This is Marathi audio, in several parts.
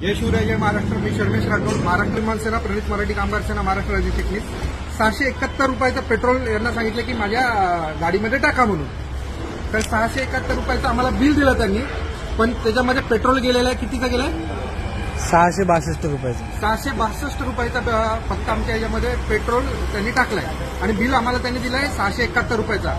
जय शिवराय, जय महाराष्ट्र. मी शर्मेश राठोड, महाराष्ट्र विमान सेना, प्रणित मराठी कामगार सेना, महाराष्ट्र राज्य चिटणीस. 671 रुपयाचं पेट्रोल यांना सांगितलं की माझ्या गाडीमध्ये टाका म्हणून. तर 671 रुपयाचं आम्हाला बिल दिलं त्यांनी, पण त्याच्यामध्ये पेट्रोल गेलेलं आहे. कितीचं गेलंय? 662 रुपयाचं. 662 रुपयाचा फक्त आमच्या याच्यामध्ये पेट्रोल त्यांनी टाकलाय आणि बिल आम्हाला त्यांनी दिलंय 671 रुपयाचा.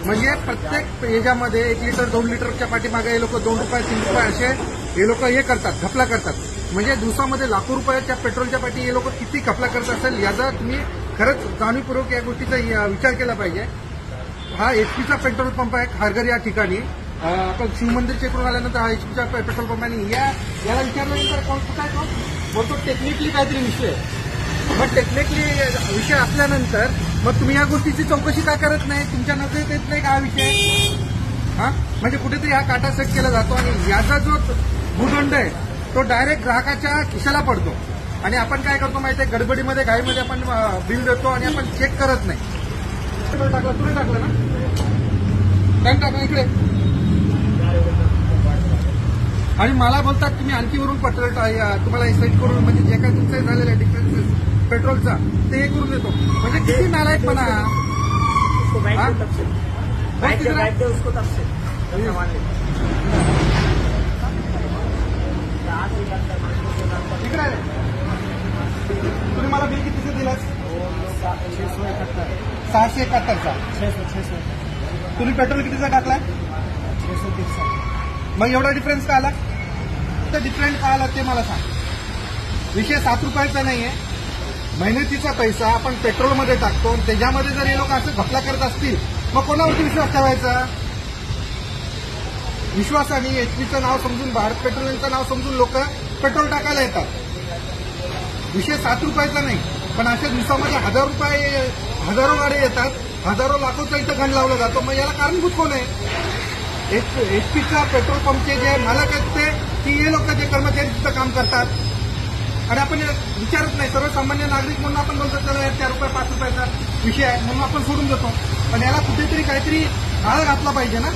म्हणजे प्रत्येक याच्यामध्ये 1 लिटर 2 लिटरच्या पाठीमागे हे लोक 2 रुपये 3 रुपये असे हे लोक हे करतात, घपला करतात. म्हणजे दिवसामध्ये लाखो रुपयाच्या पेट्रोलच्या पाठी हे लोक किती घपला करत असेल याचा तुम्ही खरंच जाणीवपूर्वक या गोष्टीचा विचार केला पाहिजे. हा एचपीचा पेट्रोल पंप आहे खारघर या ठिकाणी. आपण शिवमंदिरच्या इकडून आल्यानंतर हा एचपीचा पेट्रोल पंप आहे. याला विचारल्यानंतर कोण कुठं आहे, कोण बोलतो टेक्निकली काहीतरी विषय. मग टेक्निकली विषय असल्यानंतर मग तुम्ही या गोष्टीची चौकशी का करत नाही? तुमच्या नजरेत येत नाही का हा विषय? हा म्हणजे कुठेतरी हा काटा सेट केला जातो आणि याचा जो भूदंड आहे तो डायरेक्ट ग्राहकाच्या खिशाला पडतो. आणि आपण काय करतो माहिती आहे, गडबडीमध्ये घाईमध्ये आपण बिल देतो आणि आपण चेक करत नाही. टाकलं तुम्ही टाकलं ना, काय टाकलं इकडे आणि मला बोलतात तुम्ही आणखी वरून पेट्रोल तुम्हाला सेट करून म्हणजे जे काय तुमचं झालेलं आहे डिफरन्स पेट्रोलचा ते हे करून देतो. म्हणजे किती नालायकपणा. इकडे तुम्ही मला बिल कितीचं दिलं? 671चा. तुम्ही पेट्रोल कितीचा टाकलाय? 630. मग एवढा डिफरन्स का आला? तर डिफरन्स का आला ते मला सांग. विषय 7 रुपयाचा नाहीये, मेहनतीचा पैसा आपण पेट्रोलमध्ये टाकतो. त्याच्यामध्ये जर हे लोक असं घपला करत असतील मग कोणावरती विश्वास ठेवायचा? विश्वासाने एचपीचं नाव समजून, भारत पेट्रोलियमचं नाव समजून लोक पेट्रोल टाकायला येतात. विषय 7 रुपयाचा नाही, पण अशा दिवसामध्ये हजारो गाड्या येतात, हजारो लाखोचा इथं गण लावला जातो. मग याला कारणीभूत कोण आहे? एचपीच्या पेट्रोल पंपचे जे मालक आहेत ते की हे लोक जे कर्मचारी तिथं काम करतात. आणि आपण विचारत नाही. सर्वसामान्य नागरिक म्हणून आपण बोलतो चला 4 रुपये 5 रुपयाचा विषय आहे म्हणून आपण सोडून देतो. पण याला कुठेतरी काहीतरी आळा घातला पाहिजे ना.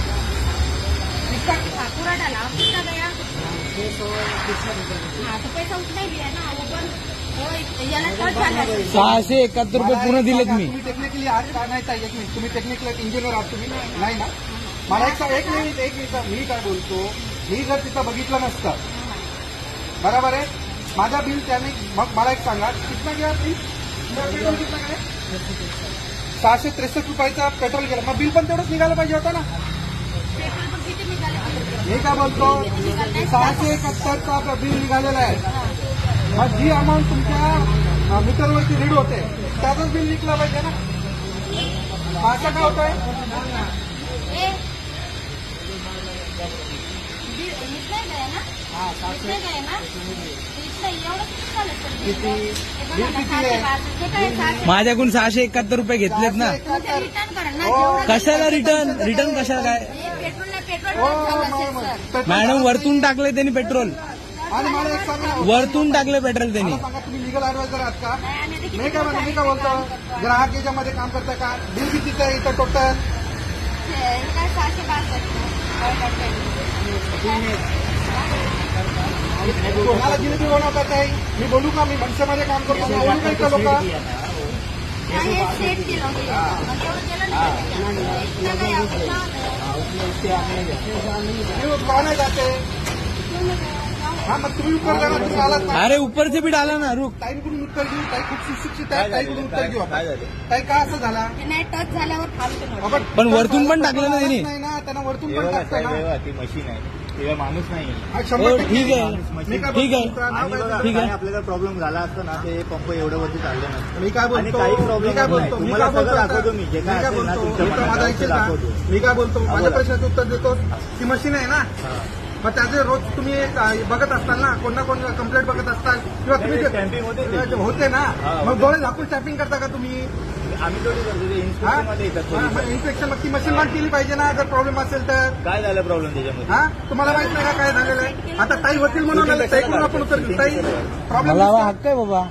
671 रुपये पूर्ण दिलेत मी. तुम्ही टेक्निकली आज का नाही ताई? एक मिनिट, तुम्ही टेक्निकल इंजिनियर आहात तुम्ही नाही ना? मला एक मिनिट मी काय बोलतो, मी जर तिथं बघितलं नसतं बरोबर आहे, माझा बिल त्याने मग मला एक सांगा कितना गया बिल? पेट्रोल कितना गेला? 663 रुपयाचा पेट्रोल गेला. मग बिल पण तेवढंच निघालं पाहिजे होतं ना. मी काय बोलतो 671चा बिल निघालेला आहे. मग जी अमाऊंट तुमच्या मीटरवरती रीड होते त्याचंच बिल निघलं पाहिजे ना. असं काय होत आहे? माझ्याकडून 671 रुपये घेतलेत ना. कशाला रिटर्न कशाला काय? मॅडम वरतून टाकले त्यांनी पेट्रोल, आणि मला एक सांगा, वरतून टाकले पेट्रोल त्यांनी. तुम्ही लिगल ऍडवायझर आहात का? मी काय बोलतो, ग्राहक याच्यामध्ये काम करता का? बिल कितीचं आहे इथं टोटल? कोणाला जिलेबी बनवतात आहे? मी बोलू का? मी मनसेमध्ये काम करतो, मी बोलू का इथं लोक? कौन आहे जाते? हाँ मग तुम्ही उत्तर द्या ना. तुम्ही आलात ना. अरे ऊपरचे भी डाला ना. रुक ताईकडून उत्तर घेऊ. ताई खूप सुशिक्षित आहे, ताईकडून उत्तर घेऊ आपण. ताई का असं झाला? टच झाल्यावर पण वरतून पण टाकलं ना त्यांनी. नाही ना, त्यांना वरतून पण टाकतं ना. ती मशीन आहे, तेव्हा माणूस नाही. 100% ठीक आहे. ठीक आहे. आपल्याला प्रॉब्लेम झाला असता ना ते पंप एवढं वरती चालले नसतं. मी काय बोलतो, काही प्रॉब्लेम नाही. तुम्हाला सगळं दाखवतो मी. जे काय असेल ना तुमच्या माझा ऐकशील का? मी काय बोलतो, माझ्या प्रश्नाचं उत्तर देतो. ती मशीन आहे ना, मग त्याचे रोज तुम्ही बघत असताल ना, कोण ना कोण कंप्लेंट बघत असताल किंवा तुम्ही स्टॅम्पिंग होते ना, मग डोळे झाकून स्टॅम्पिंग करता का तुम्ही? आम्ही थोडी करतो, इन्स्पेक्शनमध्ये येतात. इन्स्पेक्शन मग ती मशीन बंद केली पाहिजे ना जर प्रॉब्लेम असेल तर. काय झालं प्रॉब्लेम त्याच्यामध्ये? हा तुम्हाला माहित नाही का काय झालेलं आहे? आता ताई होतील म्हणून ताईकडून आपण उत्तर घेऊ. ताई प्रॉब्लेम मला हक्क आहे बाबा,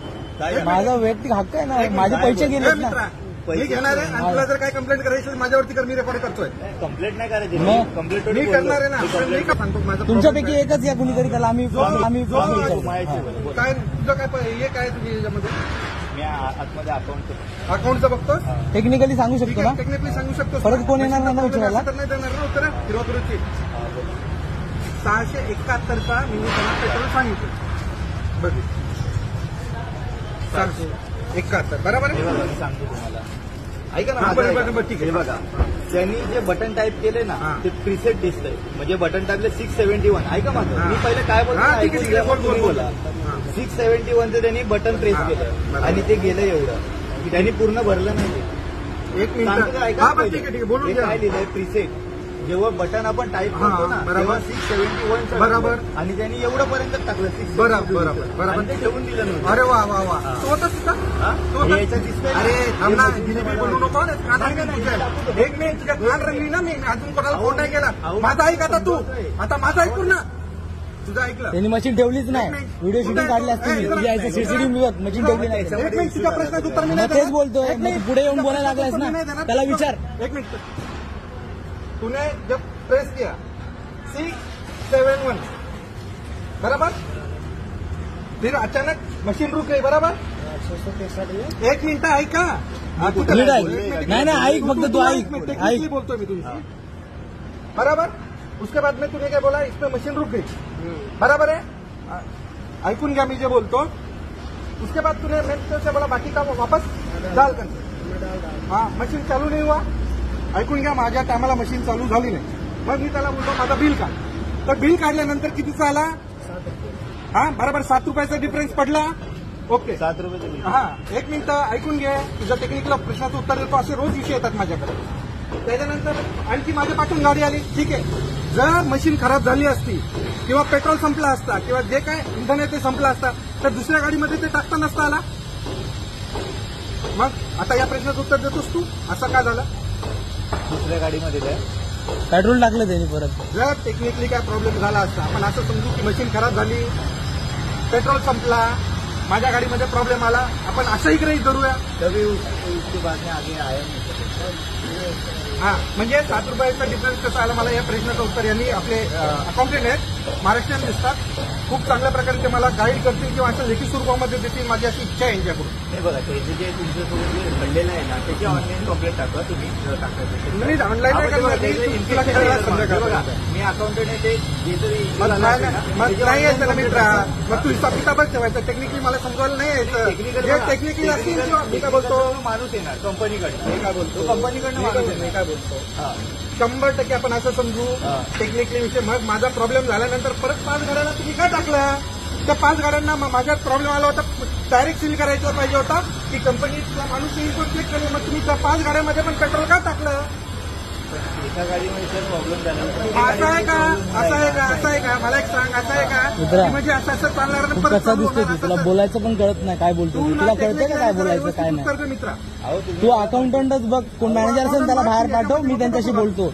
माझा वैयक्तिक हक्क आहे ना. माझे पैसे गेले ना. मी घेणार आहे आणि तुला जर काय कंप्लेंट करायची असेल माझ्यावरती कर, मी रेकॉर्ड करतोय. कंप्लेंट नाही करायची मग? कंप्लेंट मी करणार आहे ना. मी का सांगतो माझं तुमच्यापैकी एकच या कुणीतरी त्याला आम्ही माझ्याशी माझ्याशी काय तुझं हे काय तुझी याच्यामध्ये मी आतमध्ये अकाउंट अकाउंटचं बघतो. टेक्निकली सांगू ठीक शकतो आहे, ना? टेक्निकली सांगू शकतो. परत कोण येणार नाही ना विचारायला? असं तर नाही देणार ना उत्तर हिरोपुरीची 671चा मी त्यांना पेट्रोल सांगितलं. बघ 671 बरोबर हे आहे. बघा मी सांगतो तुम्हाला ऐका ना हा, माझं बरं, ऐका. बरं, ठीक आहे. हे बघा त्यांनी जे बटन टाईप केले ना हा. ते प्रीसेट दिसतंय म्हणजे बटन टाईपले 671. ऐका माझं हा. मी पहिले काय बोलतो हा, ठीक आहे, ऐकून ठीक आहे, घ्या, बोल, तुम्ही बोल, बोला. हा. 671चं त्यांनी बटन प्रेस हा, केलं बरोबर. आणि ते गेलं एवढं त्यांनी पूर्ण भरलं नाही. एक सांगतो मिनिट. का, ऐका हा बरं, पहिले. ठीक आहे, ठीक आहे, बोलून हे घ्या. काय लिहिलंय प्रीसेट जेव्हा बटन आपण टाईप हा, करतो ना बरोबर. तेव्हा 671 बरोबर. आणि त्यांनी एवढं पर्यंत टाकलं 671. बरोबर, बरोबर. आणि ते ठेवून दिलं नव्हतं. अरे वा वा वा तो होताच का? हा? तो होता? हे याच्यात दिसतंय. अरे थांब ना, हे जिलेबी मला बोलू नको ना, कान नाही, रंगली नाही, तुझ्या. नाही. एक मिनिट तुझ्या कान रंगली ना मी अजून कोणाला अहो, फोन नाही केला. अहो, माझा ऐक आता तू. बोलतोय. आता माझं ऐकून ना तुझं ऐकलं. त्यांनी मशीन ठेवलीच नाही. व्हिडिओ शूटिंग काढली असती मी. तुझ्या यायचं सीसीटीव्ही मशीन ठेवली नाही. एक मिनिट तुझ्या प्रश्नाचं उत्तर मी नाही मग तेच देणार. बोलतोय. एक मग मिनिट. तू पुढे येऊन तुझ्या बोलायला प्रश्नाचं लागलास उत्तर ना. मी नाही देणार. त्याला विचार. एक मिनिट तूने जब प्रेस किया 671 बराबर फिर अचानक मशीन रुक गई बराबर. एक मिनिट ऐका. तू नीट ऐक. एक नाही, नाही, ऐक, फक्त तू ऐक. एक मिनिट, technically ऐक. बोलतोय मी तुझी बराबर. उसके बाद में तूने क्या बोला इसमें मशीन रुक गई बराबर है. ऐकून घ्या मी जे बोलतो. उसके बाद तूने मैं तुझसे बोला बाकी काम वापस डाल कर. हाँ मशीन चालू नहीं हुआ. ऐकून घ्या माझ्या टायमाला मशीन चालू झाली नाही. मग मी त्याला बोलतो माझा बिल काढ. तर बिल काढल्यानंतर कितीचा आला? हा बरोबर 7 रुपयाचा डिफरन्स पडला. ओके 7 रुपये दिले. हा एक मिनिट ऐकून घे. तुझ्या टेक्निकल प्रश्नाचं उत्तर देतो. असे रोज विषय येतात माझ्याकडे. त्याच्यानंतर आणखी माझ्या पाठून गाडी आली. ठीक आहे जर मशीन खराब झाली असती किंवा पेट्रोल संपला असता किंवा जे काय इंधन आहे ते संपलं असता तर दुसऱ्या गाडीमध्ये ते टाकता नसता आला. मग आता या प्रश्नाचं उत्तर देतोस तू असं का झालं? दुसऱ्या गाडीमध्ये काय पेट्रोल टाकलं त्यांनी परत. जर टेक्निकली काय प्रॉब्लेम झाला असता आपण असं समजू की मशीन खराब झाली पेट्रोल संपला माझ्या गाडीमध्ये प्रॉब्लेम आला आपण असंही गृहीत धरूया. तभी उसके बाद में आगे आया नहीं हा म्हणजे 7 रुपयाचा डिफरन्स कसा आला मला या प्रश्नाचं उत्तर यांनी आपले अकाउंटंट आहेत महाराष्ट्रीयन दिसतात. खूप चांगल्या प्रकारे ते मला गाईड करतील किंवा असं लेखी स्वरूपामध्ये देतील माझी अशी इच्छा आहे यांच्याकडून. नाही बघा त्याचे जे तुमच्यासोबत जे घडलेलं आहे ना त्याची ऑनलाईन कंप्लेंट टाका तुम्ही टाकायचं. मी ऑनलाईन नाही करणार. तुला कळलं संध्याकाळी. मी अकाउंटंट आहे ते जे तरी मग नाही यायचं ना मित्रा. मग तू हिसाब किताबच ठेवायचा. टेक्निकली मला समजायला नाही यायचं. जे टेक्निकली असतील किंवा मी काय बोलतो माणूस येणार कंपनीकडनं. मी काय बोलतो कंपनीकडनं माणूस मी येणार. काय बोलतो हा. 100% आपण असं समजू हा. टेक्निकली विषय. मग माझा प्रॉब्लेम झाल्यानंतर परत 5 गाड्यांना तुम्ही काय टाकलं? त्या 5 गाड्यांना माझ्यात प्रॉब्लेम आला होता डायरेक्ट सील करायचा पाहिजे होता की कंपनीतला माणूस येईल पण चेक करेल. मग तुम्ही त्या 5 गाड्यांमध्ये पण पेट्रोल का टाकलं? एका गाडीमध्ये जर प्रॉब्लेम झाला असं आहे का? असं आहे का? असं आहे का? मला एक सांग असं आहे का मित्रा, की म्हणजे असं चालणार तू नाही, परत कसा चालू दिसतोय होणार तू? तुला असं? बोलायचं पण कळत नाही काय बोलतो. तू तुला कळतंय का काय बोलायचं काय नाही? उत्तर दे मित्रा. अहो तुम्ही तू अकाउंटंटच बघ. कोण मॅनेजर असेल त्याला बाहेर पाठव. मी त्यांच्याशी बोलतो.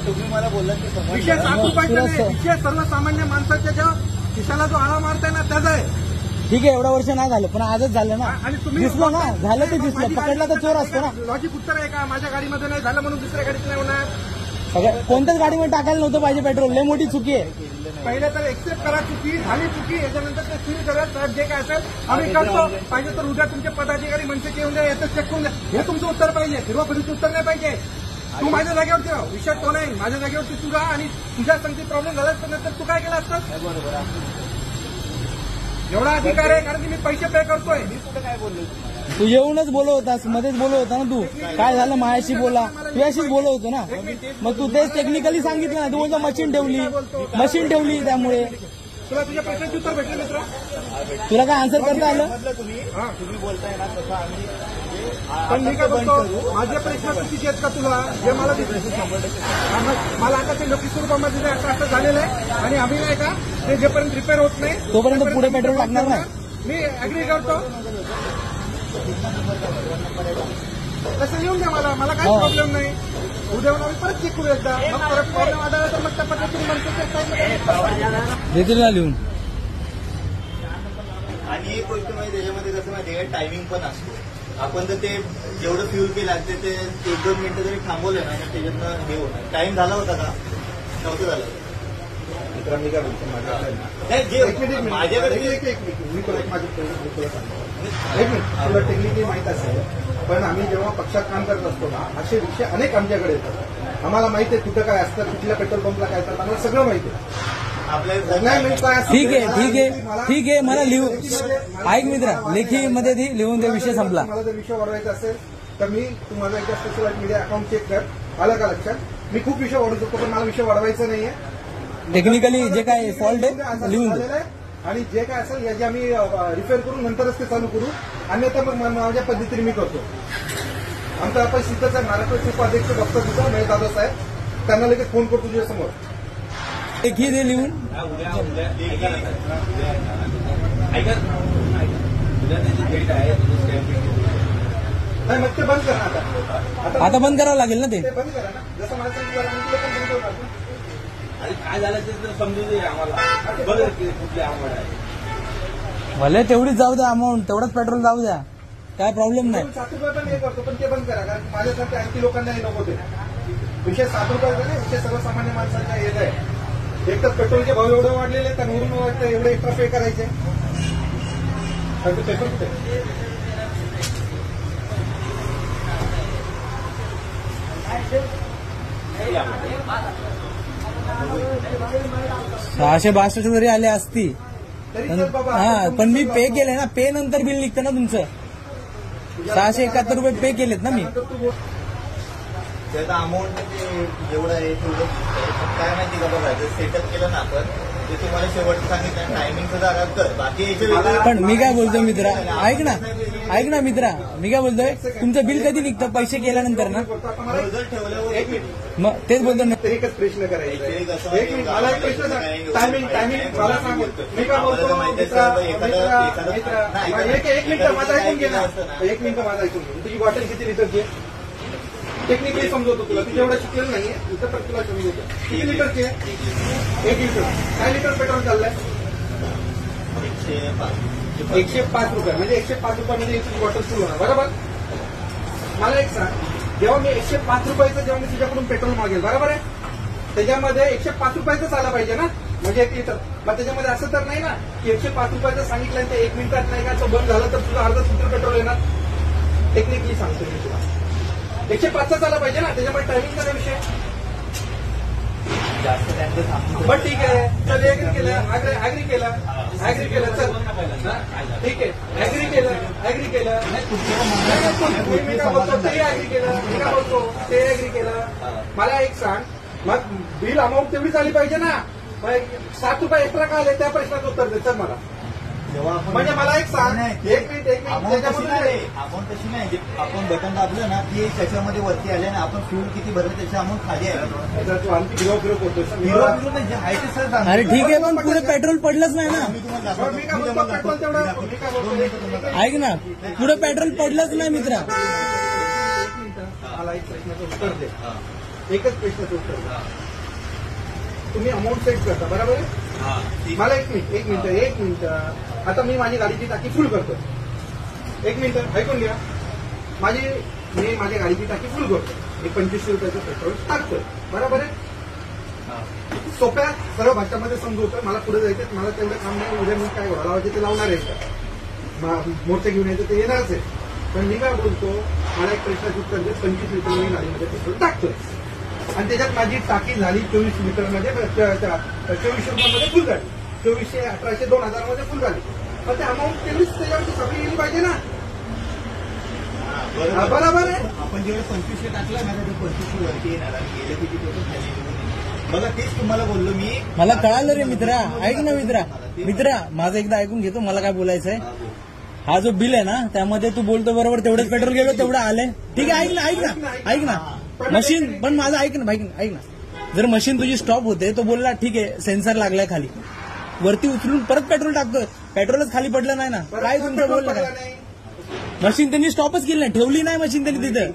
तुम्ही मला बोलला की समजलं. विषय 7 रुपयाचा तुला नाही. विषय सर्वसामान्य माणसाच्या ज्या खिशाला जो आळा मारताय ना त्याचा आहे. ठीक आहे एवढं वर्ष नाही झालं पण आजच झालं ना. आणि तुम्ही दिसलं ना झालं ते दिसलं. माझी पकडला तर चोर असतो ना. लॉजिक उत्तर आहे का? माझ्या गाडीमध्ये नाही झालं म्हणून दुसऱ्या गाडीत नाही होणार. सगळं कोणत्याच गाडीमध्ये टाकायला नव्हतं पाहिजे पेट्रोल. लय मोठी चुकी आहे. पहिले तर एक्सेप्ट करा चुकी झाली चुकी. याच्यानंतर ते सील करा. साहेब जे काय असेल आम्ही करतो. पाहिजे तर उद्या तुमचे पदाधिकारी मनसेचे येऊन द्या याचं चेक करून द्या. हे तुमचं उत्तर पाहिजे. हिरवाफरीचं उत्तर नाही पाहिजे. तू माझ्या जागेवरती राह. विषय तो नाही. माझ्या जागेवरती तू राहा आणि तुझ्या संगती प्रॉब्लेम झाला तर तू काय केलं असतं? बरोबर आहे. एवढा अधिकार आहे कारण की मी पैसे पे करतोय. मी कुठं काय बोललो तुम्हाला? तू येऊनच बोलत होतास. मध्येच बोलत होता ना तू. काय झालं माझ्याशी बोला. तुझ्याशीच बोलत होतो ना. मग तू तेच टेक्निकली सांगितलं ना. तू बोलतो मशीन ठेवली त्यामुळे. तुला तुझ्या प्रश्नाचे उत्तर भेटले मित्रा? तुला काय आन्सर करता आलं? म्हटलं तुम्ही बोलताय ना तसं आम्ही पण मी काय बोलतो माझे प्रश्न चुकीचे आहेत का तुला? जे मला मला आता ते लोकी स्वरूपामध्ये जे असं झालेलं आहे आणि आम्ही नाही का ते जेपर्यंत रिपेअर होत नाही तोपर्यंत पुढे पेट्रोल टाकणार नाही. मी अग्री करतो. तसं येऊन द्या मला काही प्रॉब्लेम नाही. उद्या आम्ही परत चेक करू एकदा. मग परत प्रॉब्लेम आढळला तर मग त्या पद्धतीने म्हणतो देतील ना लिहून. आणि एक गोष्ट म्हणजे त्याच्यामध्ये कसं माहिती आहे टायमिंग पण असतो. आपण जर ते जेवढं फ्यूल बिल लागते ते 1-2 मिनिटं जरी थांबवलं ना तर त्याच्यातनं हे होणार. टाइम झाला होता का? नव्हतं झालं. मित्रांनी काय बोलतो माझ्याकडे नाही, जे माझ्याकडे मी परत माझं तुला सांगतो. एक मिनिट, तुला टेक्निकली माहित असेल, पण आम्ही जेव्हा पक्षात काम करत असतो ना असे विषय अनेक आमच्याकडे येतात. आम्हाला माहिती आहे कुठं काय असतं, कुठल्या पेट्रोल पंपला काय असतात, आम्हाला सगळं माहिती आहे. ठीक आहे मला लिहू ऐक मित्रा लेखीमध्ये ती लिहून दे, विषय संपला. मला जर विषय वाढवायचा असेल तर मी तुम्हाला एकदा सोशल मीडिया अकाउंट चेक कर, आलं का लक्षात. मी खूप विषय वाढवू शकतो पण मला विषय वाढवायचा नाहीये. टेक्निकली जे काय फॉल्ट आहे लिहून दे आणि जे काय असेल याची आम्ही रिपेअर करून नंतरच ते चालू करू, अन्यथा मग माझ्या पद्धतीने मी करतो. आमचा आपण सिद्धच आहे, महाराष्ट्राचे उपाध्यक्ष डॉक्टर महेश दादा साहेब, त्यांना लगेच फोन करतो तुझ्या समोर. लेखी दे लिहून. नाही मग ते बंद करा आता बंद करावं लागेल ना ते बंद करा ना, जसं मला सांगितलं काय झालं ते तर समजू दे आम्हाला. बघ कुठली आवड आहे. भले तेवढीच जाऊ द्या अमाऊंट, तेवढंच पेट्रोल जाऊ द्या, काय प्रॉब्लेम नाही. 7 रुपये पण हे करतो पण ते बंद करा, कारण माझ्यासारख्या 80 लोकांना हे नको ते विषय. 7 रुपयाचा नाही विषय, सर्वसामान्य माणसांचा येत आहे. एक तर पेट्रोलचे भाव एवढे वाढलेले आहेत, वरून वाटतं एवढे एक्स्ट्रा पे करायचे. पेपर कुठे 662 जरी आले असती तरी चल बाबा. हा, पण मी पे केले ना, पे नंतर बिल निघतं ना तुमचं. 671 रुपये पे केलेत ना मी. त्याचा अमाऊंट जेवढं आहे तेवढं काय माहिती का बघा, जर सेटअप केलं ना आपण ते तुम्हाला शेवटचं सांगितलं टायमिंगचं जागा कर, बाकी पण मी काय बोलतोय मित्रा, ऐक ना मित्रा, मी काय बोलतोय, तुमचं बिल कधी निघतं? पैसे केल्यानंतर ना. रिझल्ट ठेवल्यावर एक मिनिट, मग तेच बोलतो ना. एकच प्रश्न करायचा. एक मिनिट, मला एक प्रश्न सांग. टायमिंग मला सांग. मी काय बोलतो मित्रा, एक मिनिट माझा ऐकून घे ना, एक मिनिट माझा ऐकून घे. तुझी बॉटल किती लिटरची आहे? टेक्निकली समजवतो तुला, तुझ्या एवढं शिकलेलं नाहीये, इथं पण तुला समजवतो. किती लिटरची आहे? 1 लिटर. काय लिटर पेट्रोल चाललंय? 105 रुपये. म्हणजे 105 रुपयामध्ये एक बॉटल सुरू होणार, बरोबर. मला एक सांग, जेव्हा मी 105 रुपयाचं जेव्हा मी तुझ्याकडून पेट्रोल मागेल, बरोबर आहे, त्याच्यामध्ये 105 रुपयाचंच आलं पाहिजे ना, म्हणजे 1 लिटर. मग त्याच्यामध्ये असं तर नाही ना की 105 रुपयाचं सांगितलं ते 1 मिनिटात नाही का, तो बंद झालं तर तुझं अर्धा लिटर पेट्रोल येणार. टेक्निकली सांगतो मी तुला, 105च आला पाहिजे ना, त्याच्यामुळे टायमिंगचा काय विषय. जास्त टाइम थांबतो. पण ठीक आहे, चल ऍग्री केलं, ऍग्री केलं, चल ठीक आहे, ऍग्री केलं. मी काय बोलतो ते ऍग्री केलं, मी काय बोलतो ते ऍग्री केलं. मला एक सांग, मग बिल अमाऊंट तेवढीच आली पाहिजे ना. मग 7 रुपये एक्स्ट्रा का आले त्या प्रश्नाचं उत्तर दे चल मला. जेव्हा आपण म्हणजे मला एक सांग, एक मिनिट अमाऊंट त्याच्यामध्ये तशी नाही, आपण बटन दाबलं ना की त्याच्यामध्ये वरती आले ना, आपण फ्यूल किती भरलं त्याची अमाऊंट खाली आहे. तू आणखी गिरो करतोय. म्हणजे आहे ते सर सांगतो. अरे ठीक आहे, पण पुढे पेट्रोल पडलंच नाही ना. मी तुम्हाला दाखवतो. मी काय बोलतो पेट्रोल तेवढं, मी काय बोलतो ऐक ना, पुढे पेट्रोल पडलंच नाही मित्रा. एक मिनिट, मला एक प्रश्नाचं उत्तर दे. एकच प्रश्नाचं उत्तर दे. तुम्ही अमाऊंट सेट करता, बरोबर आहे. मला एक मिनिट. आता मी माझी गाडीची टाकी फुल करतो. 1 मिनिट ऐकून घ्या. मी माझ्या गाडीची टाकी फुल करतो. मी 2500 रुपयाचं पेट्रोल टाकतोय, बरोबर आहे. सोप्या सर्व भाषामध्ये समजवतोय. मला पुढे जायचं, मला तेवढं काम नाही. उद्या मी काय लावायचे ते लावणार आहे, मोर्चे घेऊन यायचं ते येणारच आहे. पण मी काय बोलतो, मला एक प्रश्नाचं उत्तर दे. 25 लिटर मी गाडीमध्ये पेट्रोल टाकतोय आणि त्याच्यात माझी टाकी झाली 24 लिटरमध्ये, 2400 रुपयामध्ये फुल झाली. 2400, 1800, 2000 मध्ये फुल झाली. मग ते अमाऊंट तेवढीच त्याच्यावरती सगळी येईल पाहिजे ना, बरोबर आहे. आपण जेवढे 2500 टाकलं ना ते 2500 वरती येणार आणि गेलं किती पेट्रोल खाली निघून. बघा तेच तुम्हाला बोललो मी. मला कळालं रे मित्रा, ऐक ना मित्रा, माझं एकदा ऐकून घेतो, मला काय बोलायचंय. हा जो बिल आहे ना त्यामध्ये तू बोलतो बरोबर, तेवढंच पेट्रोल गेलो तेवढं आलंय. ठीक आहे, ऐक ना मशीन, पण माझं ऐक ना, जर मशीन तुझी स्टॉप होते तो बोलला ठीक आहे सेन्सर लागलाय खाली, वरती उचलून परत पेट्रोल टाकतोय, पेट्रोलच खाली पडलं नाही ना, काय तुमचं बोललं काय. मशीन त्यांनी स्टॉपच केली नाही, ठेवली नाही मशीन त्यांनी तिथं.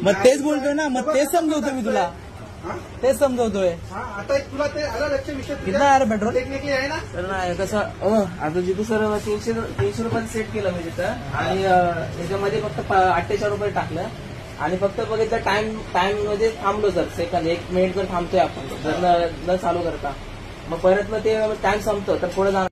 मग तेच बोलतोय ना, मग तेच समजवतो मी तुला. हा? तेच समजवतोय. हा, आता एक तुला ते आलं लक्ष विषय कितना आहे रे पेट्रोल? टेक्निकली आहे ना. तर नाही कसं आता जिथं सर 300 रुपयाचं सेट केलं मी तिथं आणि त्याच्यामध्ये फक्त 48 रुपये टाकलं आणि फक्त बघितलं टाइम मध्ये थांबलो सर सेकंद 1 मिनिट जर थांबतोय आपण जर न चालू करता मग परत मग ते टाइम संपतो तर पुढे जाणार